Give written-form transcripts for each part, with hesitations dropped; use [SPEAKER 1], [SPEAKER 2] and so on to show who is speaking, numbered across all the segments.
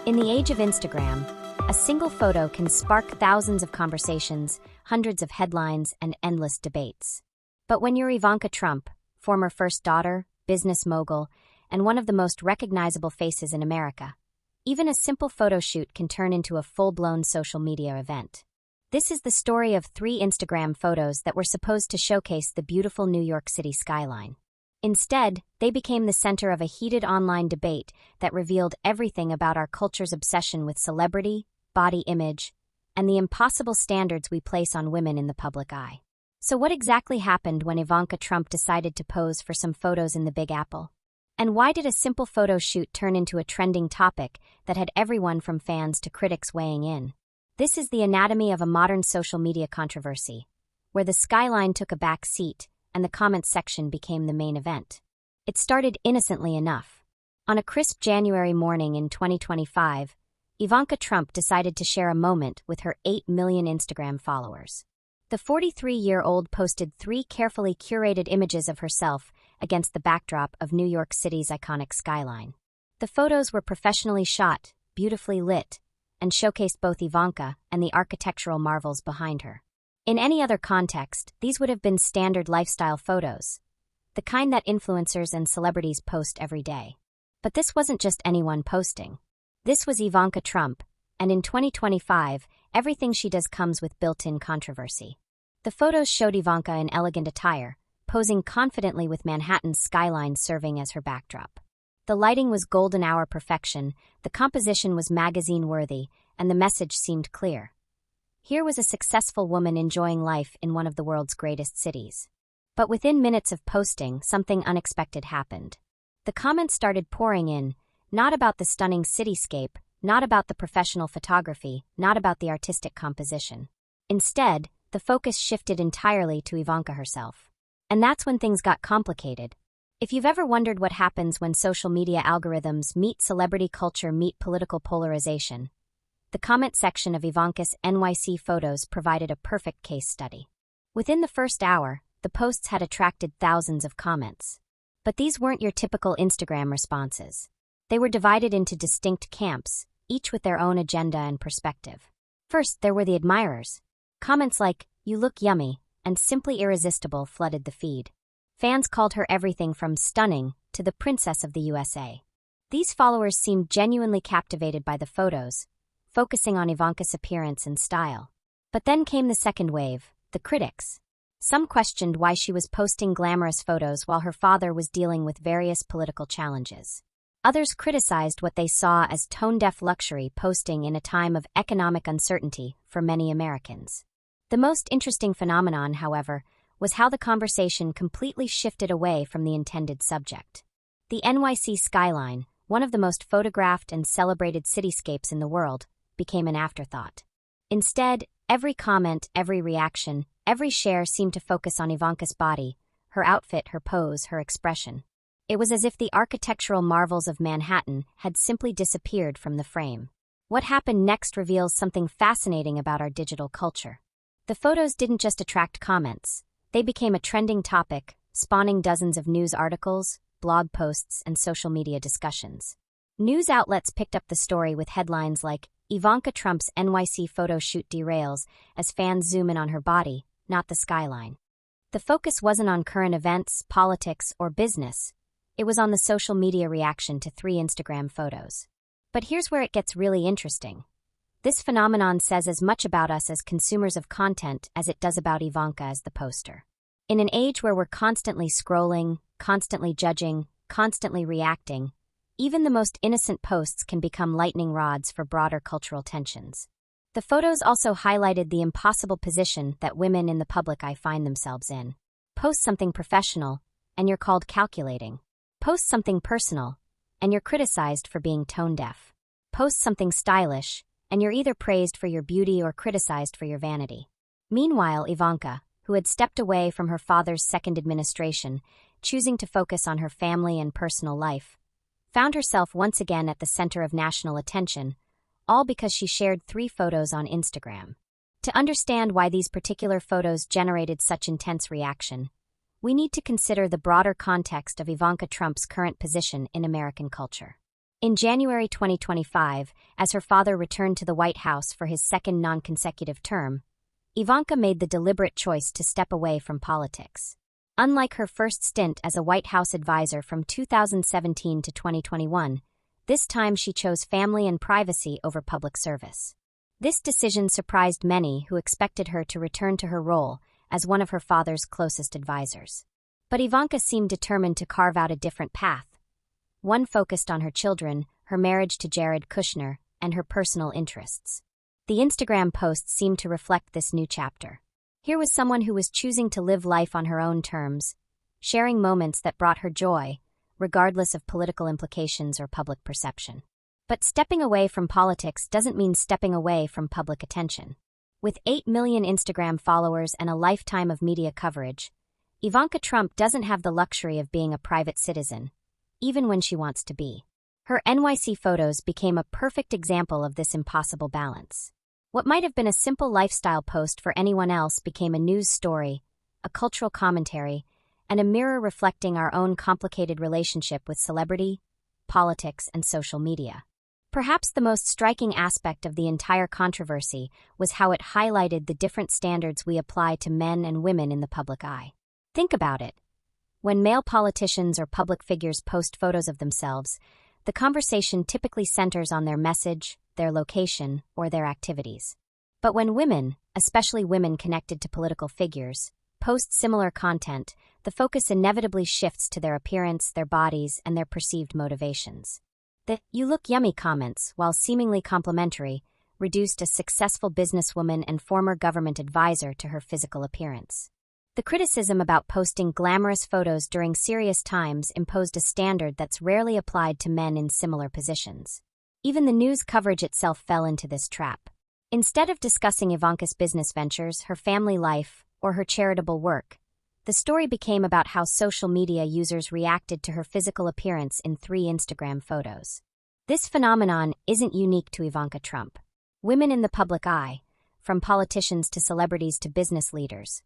[SPEAKER 1] In the age of Instagram, a single photo can spark thousands of conversations, hundreds of headlines, and endless debates. But when you're Ivanka Trump, former first daughter, business mogul, and one of the most recognizable faces in America, even a simple photo shoot can turn into a full-blown social media event. This is the story of 3 Instagram photos that were supposed to showcase the beautiful New York City skyline. Instead, they became the center of a heated online debate that revealed everything about our culture's obsession with celebrity, body image, and the impossible standards we place on women in the public eye. So what exactly happened when Ivanka Trump decided to pose for some photos in the Big Apple? And why did a simple photo shoot turn into a trending topic that had everyone from fans to critics weighing in? This is the anatomy of a modern social media controversy, where the skyline took a back seat and the comments section became the main event. It started innocently enough. On a crisp January morning in 2025, Ivanka Trump decided to share a moment with her 8 million Instagram followers. The 43-year-old posted 3 carefully curated images of herself against the backdrop of New York City's iconic skyline. The photos were professionally shot, beautifully lit, and showcased both Ivanka and the architectural marvels behind her. In any other context, these would have been standard lifestyle photos, the kind that influencers and celebrities post every day. But this wasn't just anyone posting. This was Ivanka Trump, and in 2025, everything she does comes with built-in controversy. The photos showed Ivanka in elegant attire, posing confidently with Manhattan's skyline serving as her backdrop. The lighting was golden hour perfection, the composition was magazine-worthy, and the message seemed clear. Here was a successful woman enjoying life in one of the world's greatest cities. But within minutes of posting, something unexpected happened. The comments started pouring in, not about the stunning cityscape, not about the professional photography, not about the artistic composition. Instead, the focus shifted entirely to Ivanka herself. And that's when things got complicated. If you've ever wondered what happens when social media algorithms meet celebrity culture meet political polarization, the comment section of Ivanka's NYC photos provided a perfect case study. Within the first hour, the posts had attracted thousands of comments. But these weren't your typical Instagram responses. They were divided into distinct camps, each with their own agenda and perspective. First, there were the admirers. Comments like, "You look yummy," and "simply irresistible" flooded the feed. Fans called her everything from stunning to the princess of the USA. These followers seemed genuinely captivated by the photos, focusing on Ivanka's appearance and style. But then came the second wave, the critics. Some questioned why she was posting glamorous photos while her father was dealing with various political challenges. Others criticized what they saw as tone-deaf luxury posting in a time of economic uncertainty for many Americans. The most interesting phenomenon, however, was how the conversation completely shifted away from the intended subject. The NYC skyline, one of the most photographed and celebrated cityscapes in the world, became an afterthought. Instead, every comment, every reaction, every share seemed to focus on Ivanka's body, her outfit, her pose, her expression. It was as if the architectural marvels of Manhattan had simply disappeared from the frame. What happened next reveals something fascinating about our digital culture. The photos didn't just attract comments. They became a trending topic, spawning dozens of news articles, blog posts, and social media discussions. News outlets picked up the story with headlines like, "Ivanka Trump's NYC photo shoot derails as fans zoom in on her body, not the skyline." The focus wasn't on current events, politics, or business. It was on the social media reaction to 3 Instagram photos. But here's where it gets really interesting. This phenomenon says as much about us as consumers of content as it does about Ivanka as the poster. In an age where we're constantly scrolling, constantly judging, constantly reacting, even the most innocent posts can become lightning rods for broader cultural tensions. The photos also highlighted the impossible position that women in the public eye find themselves in. Post something professional, and you're called calculating. Post something personal, and you're criticized for being tone-deaf. Post something stylish, and you're either praised for your beauty or criticized for your vanity. Meanwhile, Ivanka, who had stepped away from her father's second administration, choosing to focus on her family and personal life, found herself once again at the center of national attention, all because she shared 3 photos on Instagram. To understand why these particular photos generated such intense reaction, we need to consider the broader context of Ivanka Trump's current position in American culture. In January 2025, as her father returned to the White House for his second non-consecutive term, Ivanka made the deliberate choice to step away from politics. Unlike her first stint as a White House advisor from 2017 to 2021, this time she chose family and privacy over public service. This decision surprised many who expected her to return to her role as one of her father's closest advisors. But Ivanka seemed determined to carve out a different path, one focused on her children, her marriage to Jared Kushner, and her personal interests. The Instagram posts seemed to reflect this new chapter. Here was someone who was choosing to live life on her own terms, sharing moments that brought her joy, regardless of political implications or public perception. But stepping away from politics doesn't mean stepping away from public attention. With 8 million Instagram followers and a lifetime of media coverage, Ivanka Trump doesn't have the luxury of being a private citizen, even when she wants to be. Her NYC photos became a perfect example of this impossible balance. What might have been a simple lifestyle post for anyone else became a news story, a cultural commentary, and a mirror reflecting our own complicated relationship with celebrity, politics, and social media. Perhaps the most striking aspect of the entire controversy was how it highlighted the different standards we apply to men and women in the public eye. Think about it. When male politicians or public figures post photos of themselves, the conversation typically centers on their message, their location, or their activities. But when women, especially women connected to political figures, post similar content, the focus inevitably shifts to their appearance, their bodies, and their perceived motivations. The "you look yummy" comments, while seemingly complimentary, reduced a successful businesswoman and former government advisor to her physical appearance. The criticism about posting glamorous photos during serious times imposed a standard that's rarely applied to men in similar positions. Even the news coverage itself fell into this trap. Instead of discussing Ivanka's business ventures, her family life, or her charitable work, the story became about how social media users reacted to her physical appearance in 3 Instagram photos. This phenomenon isn't unique to Ivanka Trump. Women in the public eye, from politicians to celebrities to business leaders,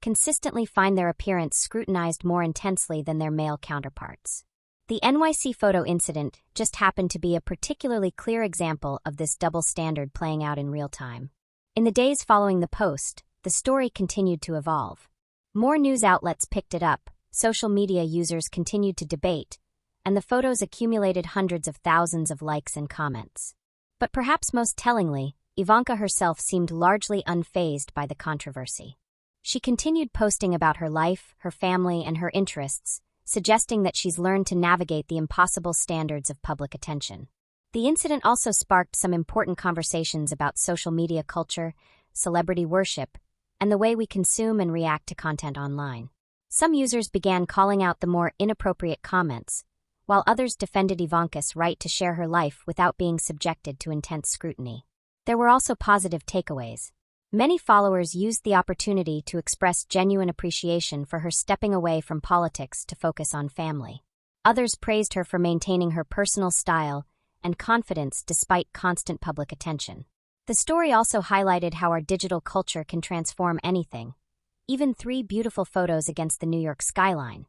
[SPEAKER 1] consistently find their appearance scrutinized more intensely than their male counterparts. The NYC photo incident just happened to be a particularly clear example of this double standard playing out in real time. In the days following the post, the story continued to evolve. More news outlets picked it up, social media users continued to debate, and the photos accumulated hundreds of thousands of likes and comments. But perhaps most tellingly, Ivanka herself seemed largely unfazed by the controversy. She continued posting about her life, her family, and her interests, suggesting that she's learned to navigate the impossible standards of public attention. The incident also sparked some important conversations about social media culture, celebrity worship, and the way we consume and react to content online. Some users began calling out the more inappropriate comments, while others defended Ivanka's right to share her life without being subjected to intense scrutiny. There were also positive takeaways. Many followers used the opportunity to express genuine appreciation for her stepping away from politics to focus on family. Others praised her for maintaining her personal style and confidence despite constant public attention. The story also highlighted how our digital culture can transform anything, even 3 beautiful photos against the New York skyline,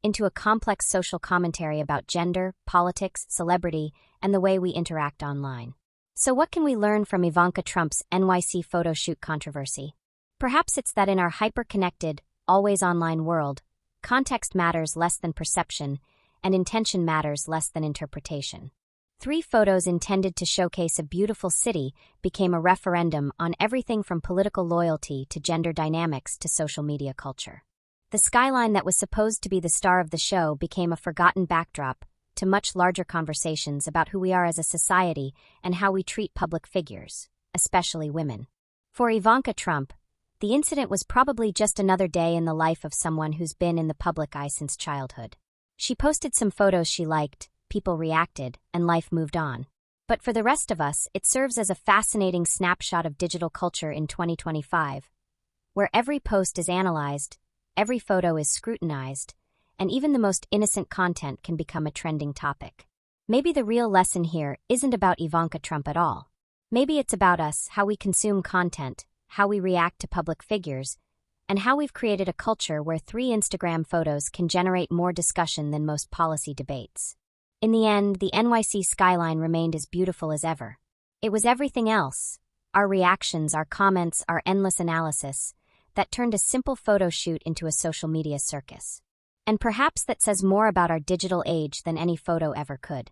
[SPEAKER 1] into a complex social commentary about gender, politics, celebrity, and the way we interact online. So what can we learn from Ivanka Trump's NYC photo shoot controversy? Perhaps it's that in our hyper-connected, always online world, context matters less than perception, and intention matters less than interpretation. 3 photos intended to showcase a beautiful city became a referendum on everything from political loyalty to gender dynamics to social media culture. The skyline that was supposed to be the star of the show became a forgotten backdrop to much larger conversations about who we are as a society and how we treat public figures, especially women. For Ivanka Trump, the incident was probably just another day in the life of someone who's been in the public eye since childhood. She posted some photos she liked, people reacted, and life moved on. But for the rest of us, it serves as a fascinating snapshot of digital culture in 2025, where every post is analyzed, every photo is scrutinized, and even the most innocent content can become a trending topic. Maybe the real lesson here isn't about Ivanka Trump at all. Maybe it's about us, how we consume content, how we react to public figures, and how we've created a culture where 3 Instagram photos can generate more discussion than most policy debates. In the end, the NYC skyline remained as beautiful as ever. It was everything else, our reactions, our comments, our endless analysis, that turned a simple photo shoot into a social media circus. And perhaps that says more about our digital age than any photo ever could.